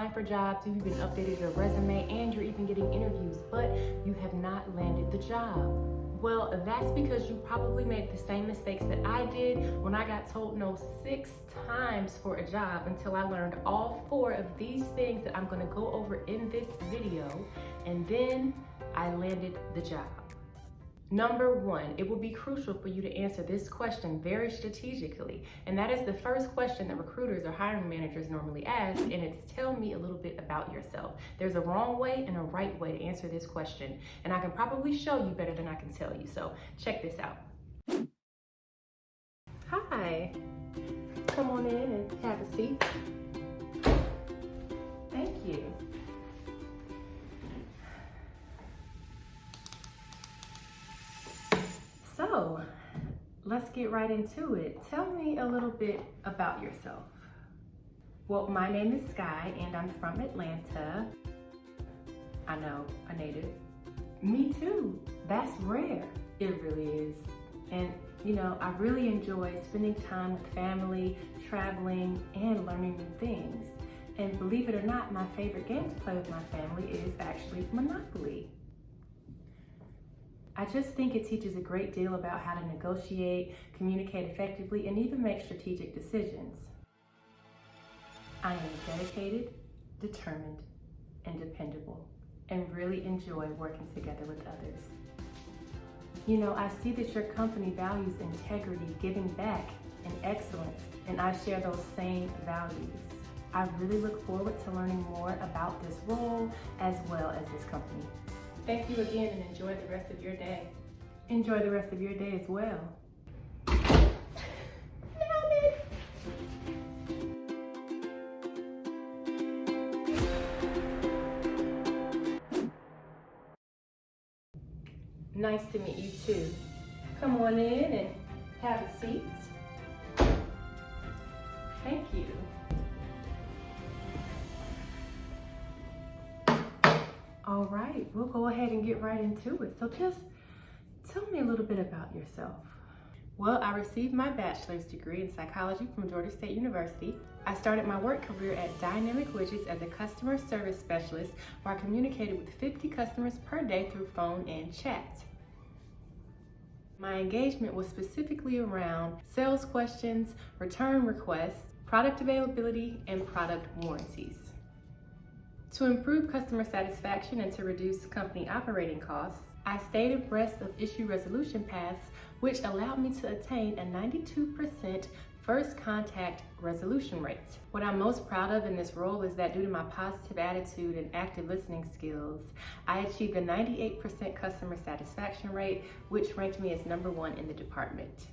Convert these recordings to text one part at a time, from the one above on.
applying for jobs, you've even updated your resume, and you're even getting interviews, but you have not landed the job. Well, that's because you probably made the same mistakes that I did when I got told no 6 times for a job until I learned all 4 of these things that I'm gonna go over in this video, and then I landed the job. Number 1, it will be crucial for you to answer this question very strategically. And that is the first question that recruiters or hiring managers normally ask, and it's tell me a little bit about yourself. There's a wrong way and a right way to answer this question, and I can probably show you better than I can tell you, so check this out. Hi, come on in and have a seat. Thank you. So, let's get right into it. Tell me a little bit about yourself. Well, my name is Skye and I'm from Atlanta. I know, a native. Me too. That's rare. It really is. And you know, I really enjoy spending time with family, traveling, and learning new things. And believe it or not, my favorite game to play with my family is actually Monopoly. I just think it teaches a great deal about how to negotiate, communicate effectively, and even make strategic decisions. I am dedicated, determined, and dependable, and really enjoy working together with others. You know, I see that your company values integrity, giving back, and excellence, and I share those same values. I really look forward to learning more about this role as well as this company. Thank you again and enjoy the rest of your day. Enjoy the rest of your day as well. Nice to meet you too. Come on in and have a seat. Thank you. All right, we'll go ahead and get right into it. So just tell me a little bit about yourself. Well, I received my bachelor's degree in psychology from Georgia State University. I started my work career at Dynamic Widgets as a customer service specialist, where I communicated with 50 customers per day through phone and chat. My engagement was specifically around sales questions, return requests, product availability, and product warranties. To improve customer satisfaction and to reduce company operating costs, I stayed abreast of issue resolution paths, which allowed me to attain a 92% first contact resolution rate. What I'm most proud of in this role is that due to my positive attitude and active listening skills, I achieved a 98% customer satisfaction rate, which ranked me as #1 in the department.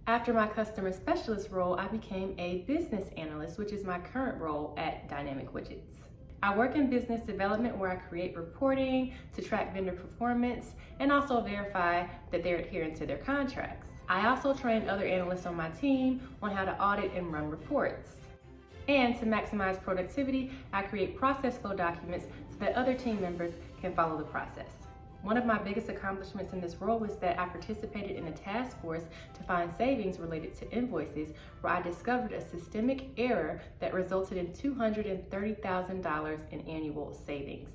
After my customer specialist role, I became a business analyst, which is my current role at Dynamic Widgets. I work in business development where I create reporting to track vendor performance and also verify that they're adhering to their contracts. I also train other analysts on my team on how to audit and run reports. And to maximize productivity, I create process flow documents so that other team members can follow the process. One of my biggest accomplishments in this role was that I participated in a task force to find savings related to invoices, where I discovered a systemic error that resulted in $230,000 in annual savings.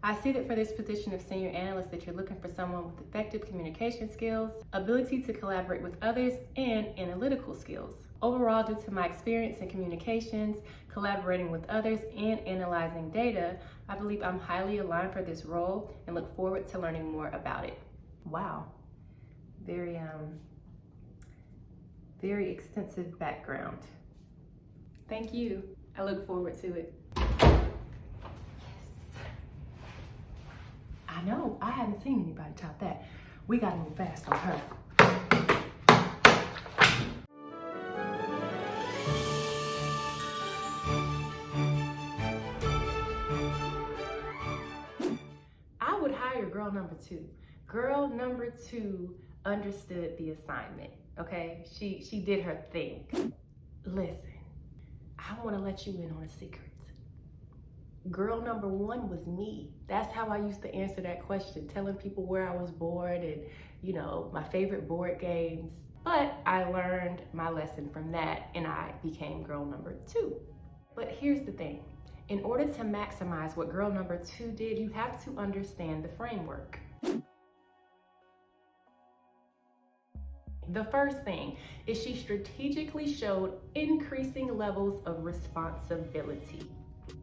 I see that for this position of senior analyst that you're looking for someone with effective communication skills, ability to collaborate with others, and analytical skills. Overall, due to my experience in communications, collaborating with others, and analyzing data, I believe I'm highly aligned for this role and look forward to learning more about it. Wow, very extensive background. Thank you. I look forward to it. I know, I haven't seen anybody top that. We gotta move fast on her. I would hire girl number 2. Girl number 2 understood the assignment, okay? She did her thing. Listen, I wanna let you in on a secret. Girl number 1 was me. That's how I used to answer that question, telling people where I was born and, you know, my favorite board games. But I learned my lesson from that and I became girl number 2. But here's the thing. In order to maximize what girl number 2 did, you have to understand the framework. The first thing is she strategically showed increasing levels of responsibility.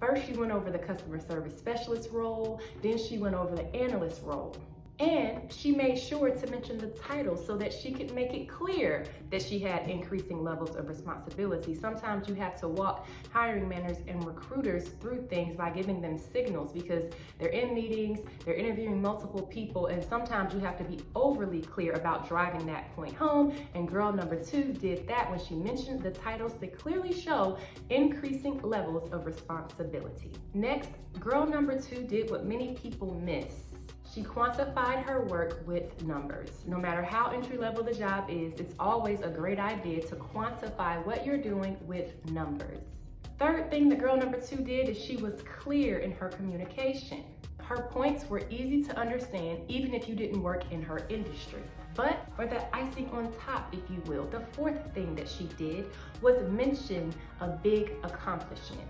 First, she went over the customer service specialist role, then she went over the analyst role. And she made sure to mention the title so that she could make it clear that she had increasing levels of responsibility. Sometimes you have to walk hiring managers and recruiters through things by giving them signals because they're in meetings, they're interviewing multiple people, and sometimes you have to be overly clear about driving that point home. And girl number 2 did that when she mentioned the titles to clearly show increasing levels of responsibility. Next, girl number 2 did what many people miss. She quantified her work with numbers. No matter how entry-level the job is, it's always a great idea to quantify what you're doing with numbers. Third thing that girl number 2 did is she was clear in her communication. Her points were easy to understand even if you didn't work in her industry. But for the icing on top, if you will, the fourth thing that she did was mention a big accomplishment.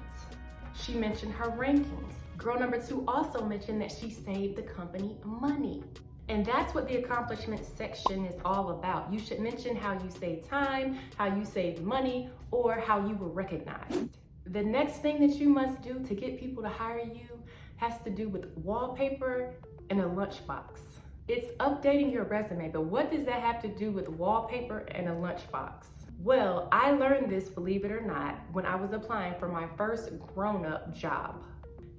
She mentioned her rankings. Girl number 2 also mentioned that she saved the company money. And that's what the accomplishment section is all about. You should mention how you saved time, how you saved money, or how you were recognized. The next thing that you must do to get people to hire you has to do with wallpaper and a lunchbox. It's updating your resume, but what does that have to do with wallpaper and a lunchbox? Well, I learned this, believe it or not, when I was applying for my first grown-up job.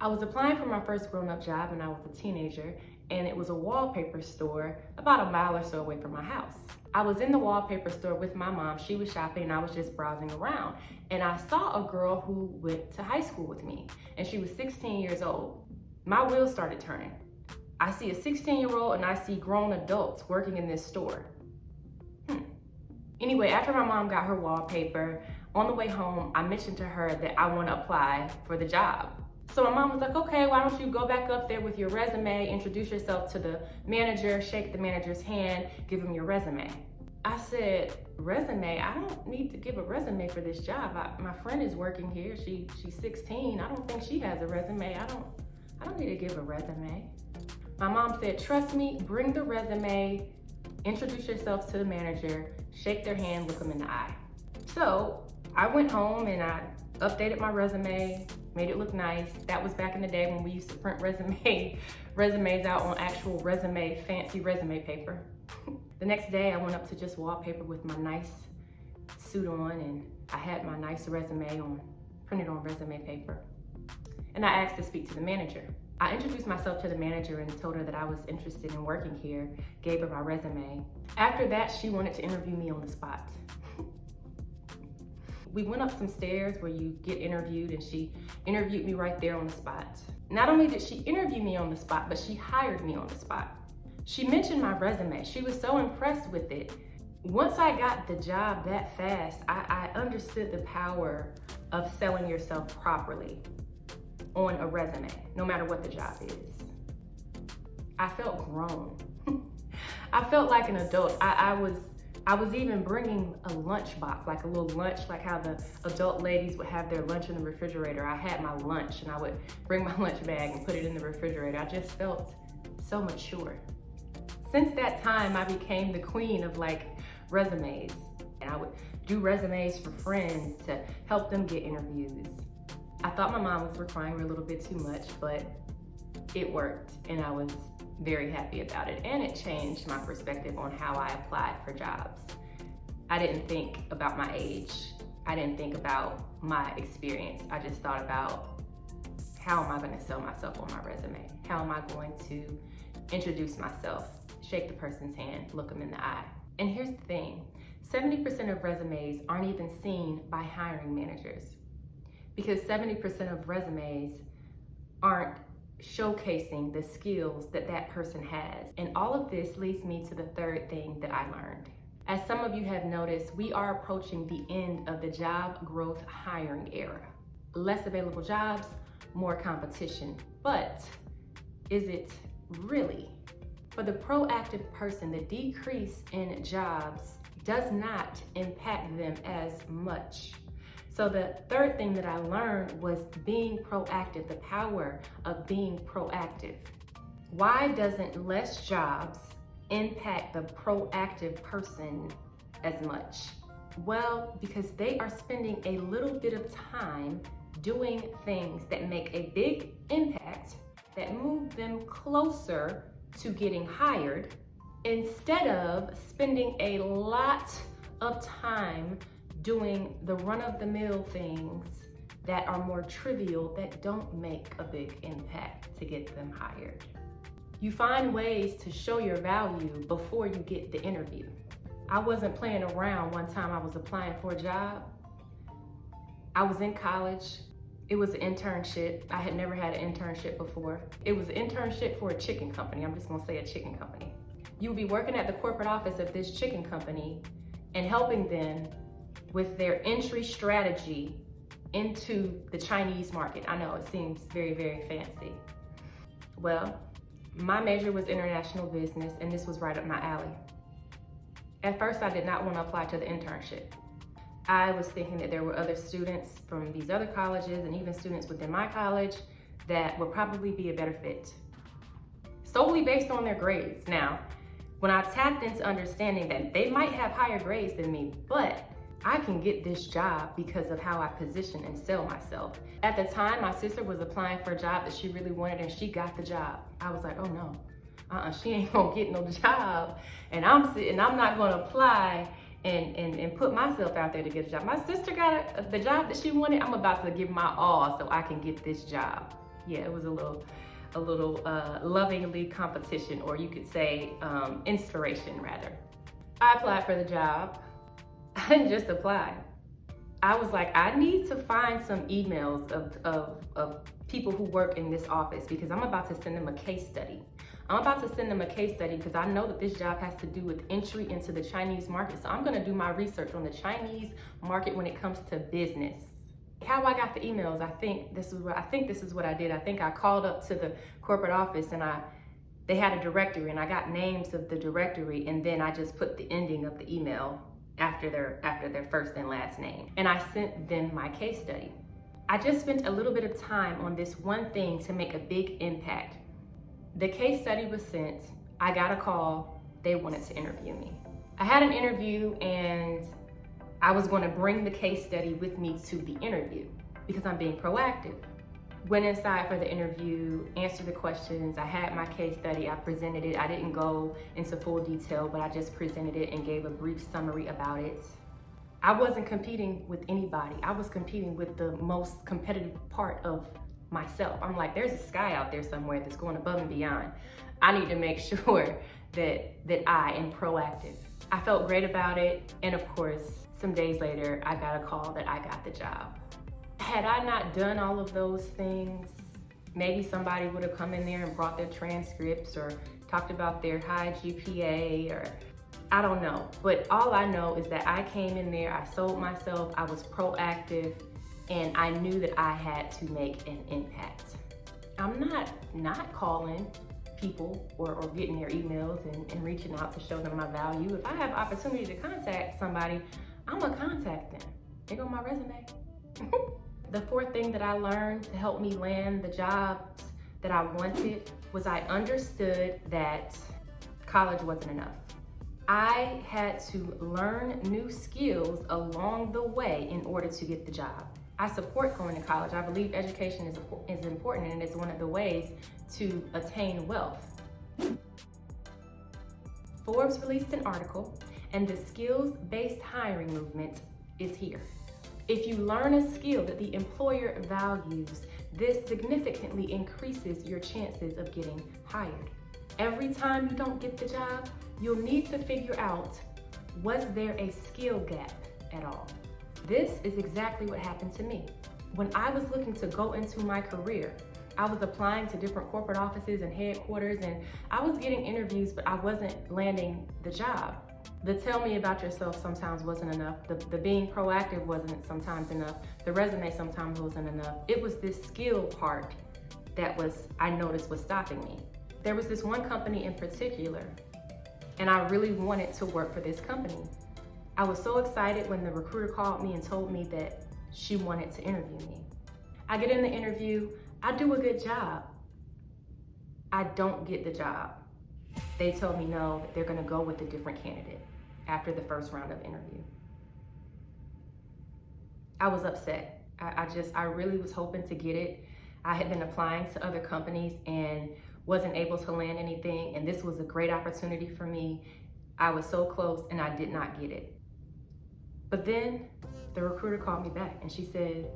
I was applying for my first grown-up job and I was a teenager, and it was a wallpaper store about a mile or so away from my house. I was in the wallpaper store with my mom. She was shopping and I was just browsing around. And I saw a girl who went to high school with me, and she was 16 years old. My wheels started turning. I see a 16-year-old and I see grown adults working in this store. Anyway, after my mom got her wallpaper, on the way home, I mentioned to her that I want to apply for the job. So my mom was like, okay, why don't you go back up there with your resume, introduce yourself to the manager, shake the manager's hand, give him your resume. I said, resume? I don't need to give a resume for this job. My friend is working here. She's 16. I don't think she has a resume. I don't need to give a resume. My mom said, trust me, bring the resume, introduce yourself to the manager, shake their hand, look them in the eye. So I went home and I updated my resume, made it look nice. That was back in the day when we used to print resumes out on actual fancy resume paper. The next day I went up to just wallpaper with my nice suit on, and I had my nice resume printed on resume paper. And I asked to speak to the manager. I introduced myself to the manager and told her that I was interested in working here, gave her my resume. After that, she wanted to interview me on the spot. We went up some stairs where you get interviewed, and she interviewed me right there on the spot. Not only did she interview me on the spot, but she hired me on the spot. She mentioned my resume. She was so impressed with it. Once I got the job that fast, I understood the power of selling yourself properly on a resume, no matter what the job is. I felt grown. I felt like an adult. I was even bringing a lunchbox, like a little lunch, like how the adult ladies would have their lunch in the refrigerator. I had my lunch and I would bring my lunch bag and put it in the refrigerator. I just felt so mature. Since that time, I became the queen of resumes. And I would do resumes for friends to help them get interviews. I thought my mom was requiring a little bit too much, but it worked and I was very happy about it. And it changed my perspective on how I applied for jobs. I didn't think about my age. I didn't think about my experience. I just thought about, how am I going to sell myself on my resume? How am I going to introduce myself, shake the person's hand, look them in the eye? And here's the thing, 70% of resumes aren't even seen by hiring managers, because 70% of resumes aren't showcasing the skills that that person has. And all of this leads me to the third thing that I learned. As some of you have noticed, we are approaching the end of the job growth hiring era. Less available jobs, more competition. But is it really? For the proactive person, the decrease in jobs does not impact them as much. So the third thing that I learned was being proactive, the power of being proactive. Why doesn't less jobs impact the proactive person as much? Well, because they are spending a little bit of time doing things that make a big impact, that move them closer to getting hired, instead of spending a lot of time doing the run-of-the-mill things that are more trivial, that don't make a big impact to get them hired. You find ways to show your value before you get the interview. I wasn't playing around one time I was applying for a job. I was in college. It was an internship. I had never had an internship before. It was an internship for a chicken company. I'm just gonna say a chicken company. You'll be working at the corporate office of this chicken company and helping them with their entry strategy into the Chinese market. I know it seems very, very fancy. Well, my major was international business, and this was right up my alley. At first, I did not want to apply to the internship. I was thinking that there were other students from these other colleges and even students within my college that would probably be a better fit, solely based on their grades. Now, when I tapped into understanding that they might have higher grades than me, but I can get this job because of how I position and sell myself. At the time, my sister was applying for a job that she really wanted, and she got the job. I was like, oh no, she ain't gonna get no job. And I'm not gonna apply and put myself out there to get a job. My sister got the job that she wanted. I'm about to give my all so I can get this job. Yeah, it was a little lovingly competition, or you could say inspiration rather. I applied for the job. I didn't just apply. I was like, I need to find some emails of people who work in this office, because I'm about to send them a case study. I'm about to send them a case study because I know that this job has to do with entry into the Chinese market. So I'm gonna do my research on the Chinese market when it comes to business. How I got the emails, I think this is what I did. I think I called up to the corporate office, and they had a directory, and I got names of the directory, and then I just put the ending of the email after their first and last name. And I sent them my case study. I just spent a little bit of time on this one thing to make a big impact. The case study was sent. I got a call. They wanted to interview me. I had an interview, and I was going to bring the case study with me to the interview because I'm being proactive. Went inside for the interview, answered the questions. I had my case study, I presented it. I didn't go into full detail, but I just presented it and gave a brief summary about it. I wasn't competing with anybody. I was competing with the most competitive part of myself. I'm like, there's a Skye out there somewhere that's going above and beyond. I need to make sure that I am proactive. I felt great about it, and of course, some days later, I got a call that I got the job. Had I not done all of those things, maybe somebody would have come in there and brought their transcripts or talked about their high GPA, or I don't know. But all I know is that I came in there, I sold myself, I was proactive, and I knew that I had to make an impact. I'm not calling people or getting their emails and reaching out to show them my value. If I have opportunity to contact somebody, I'm gonna contact them. There go my resume. The fourth thing that I learned to help me land the jobs that I wanted was I understood that college wasn't enough. I had to learn new skills along the way in order to get the job. I support going to college. I believe education is important, and it's one of the ways to attain wealth. Forbes released an article, and the skills-based hiring movement is here. If you learn a skill that the employer values, this significantly increases your chances of getting hired. Every time you don't get the job, you'll need to figure out, was there a skill gap at all? This is exactly what happened to me. When I was looking to go into my career, I was applying to different corporate offices and headquarters, and I was getting interviews, but I wasn't landing the job. The tell me about yourself sometimes wasn't enough. The being proactive wasn't sometimes enough. The resume sometimes wasn't enough. It was this skill part that I noticed was stopping me. There was this one company in particular, and I really wanted to work for this company. I was so excited when the recruiter called me and told me that she wanted to interview me. I get in the interview, I do a good job. I don't get the job. They told me no, that they're gonna go with a different candidate after the first round of interview. I was upset. I really was hoping to get it. I had been applying to other companies and wasn't able to land anything, and this was a great opportunity for me. I was so close and I did not get it. But then the recruiter called me back and she said,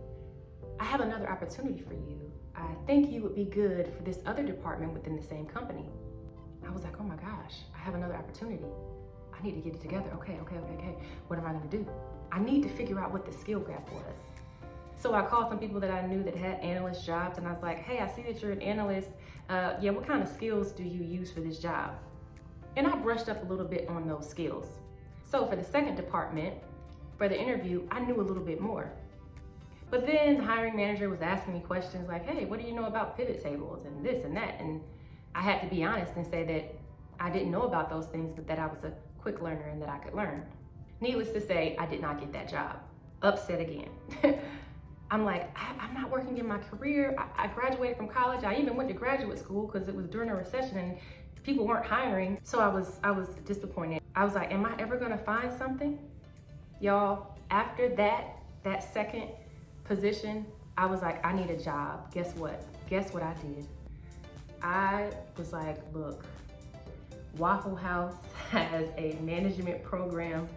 I have another opportunity for you. I think you would be good for this other department within the same company. I was like, oh my gosh, I have another opportunity. I need to get it together. Okay. What am I gonna do? I need to figure out what the skill gap was. So I called some people that I knew that had analyst jobs, and I was like, hey, I see that you're an analyst. What kind of skills do you use for this job? And I brushed up a little bit on those skills. So for the second department, for the interview, I knew a little bit more. But then the hiring manager was asking me questions like, hey, what do you know about pivot tables and this and that? And I had to be honest and say that I didn't know about those things, but that I was a quick learner and that I could learn. Needless to say, I did not get that job. Upset again. I'm like, I'm not working in my career. I graduated from college. I even went to graduate school because it was during a recession and people weren't hiring. So I was disappointed. I was like, am I ever gonna find something? Y'all, after that second position, I was like, I need a job. Guess what? Guess what I did? I was like, look, Waffle House has a management program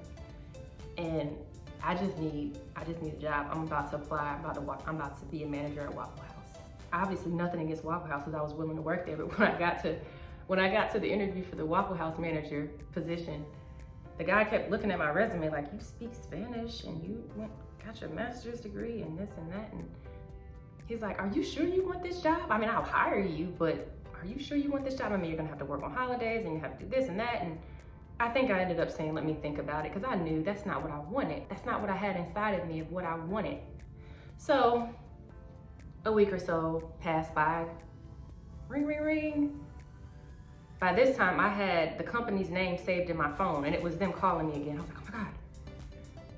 and I just need a job. I'm about to apply. I'm about to be a manager at Waffle House. Obviously nothing against Waffle House because I was willing to work there, but when I got to the interview for the Waffle House manager position, the guy kept looking at my resume like, you speak Spanish and you got your master's degree and this and that. And he's like, are you sure you want this job? I mean, I'll hire you, but are you sure you want this job? I mean, you're gonna have to work on holidays and you have to do this and that. And I think I ended up saying, let me think about it, because I knew that's not what I wanted. That's not what I had inside of me of what I wanted. So a week or so passed by. Ring, ring, ring. By this time, I had the company's name saved in my phone and it was them calling me again. I was like, oh my God.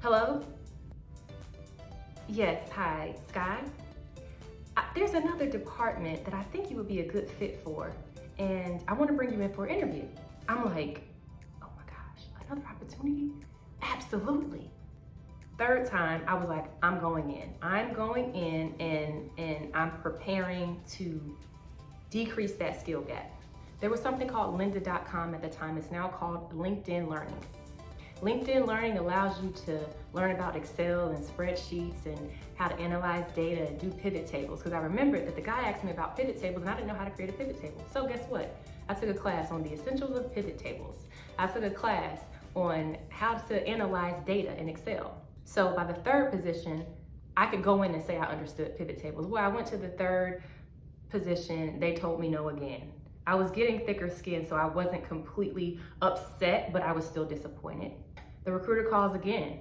Hello? Yes, hi, Skye. There's another department that I think you would be a good fit for, and I want to bring you in for an interview. I'm like, oh my gosh, another opportunity? Absolutely. Third time, I was like, I'm going in. I'm going in and I'm preparing to decrease that skill gap. There was something called lynda.com at the time. It's now called LinkedIn Learning. LinkedIn Learning allows you to learn about Excel and spreadsheets and how to analyze data and do pivot tables. Because I remembered that the guy asked me about pivot tables and I didn't know how to create a pivot table. So guess what? I took a class on the essentials of pivot tables. I took a class on how to analyze data in Excel. So by the third position, I could go in and say I understood pivot tables. Well, I went to the third position, they told me no again. I was getting thicker skin, so I wasn't completely upset, but I was still disappointed. The recruiter calls again.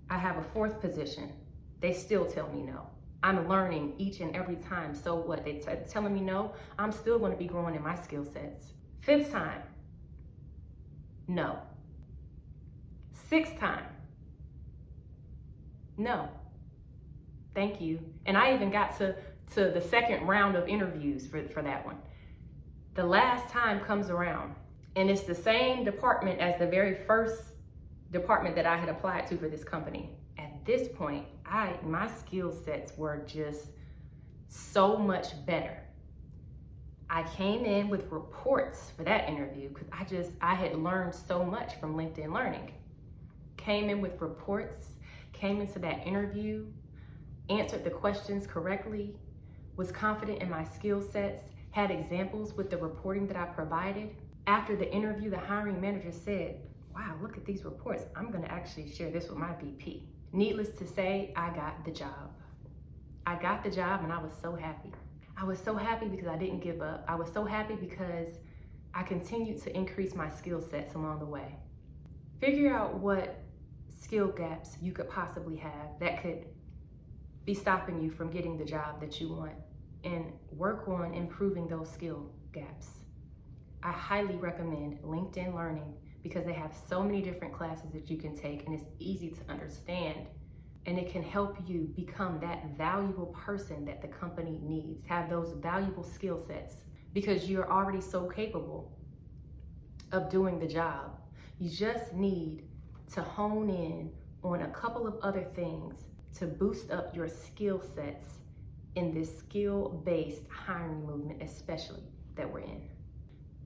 I have a fourth position. They still tell me no. I'm learning each and every time. So what? They telling me no? I'm still going to be growing in my skill sets. Fifth time. No. Sixth time. No. Thank you. And I even got to the second round of interviews for that one. The last time comes around and it's the same department as the very first department that I had applied to for this company. At this point, my skill sets were just so much better. I came in with reports for that interview because I had learned so much from LinkedIn Learning. Came in with reports, came into that interview, answered the questions correctly, was confident in my skill sets, had examples with the reporting that I provided. After the interview, the hiring manager said, wow, look at these reports. I'm gonna actually share this with my VP. Needless to say, I got the job. I got the job and I was so happy. I was so happy because I didn't give up. I was so happy because I continued to increase my skill sets along the way. Figure out what skill gaps you could possibly have that could be stopping you from getting the job that you want, and work on improving those skill gaps. I highly recommend LinkedIn Learning because they have so many different classes that you can take, and it's easy to understand, and it can help you become that valuable person that the company needs, have those valuable skill sets, because you're already so capable of doing the job. You just need to hone in on a couple of other things to boost up your skill sets in this skill-based hiring movement, especially that we're in.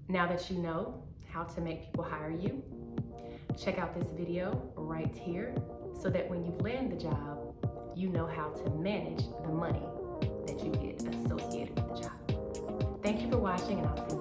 Now that you know how to make people hire you, check out this video right here so that when you land the job, you know how to manage the money that you get associated with the job. Thank you for watching, and I'll see you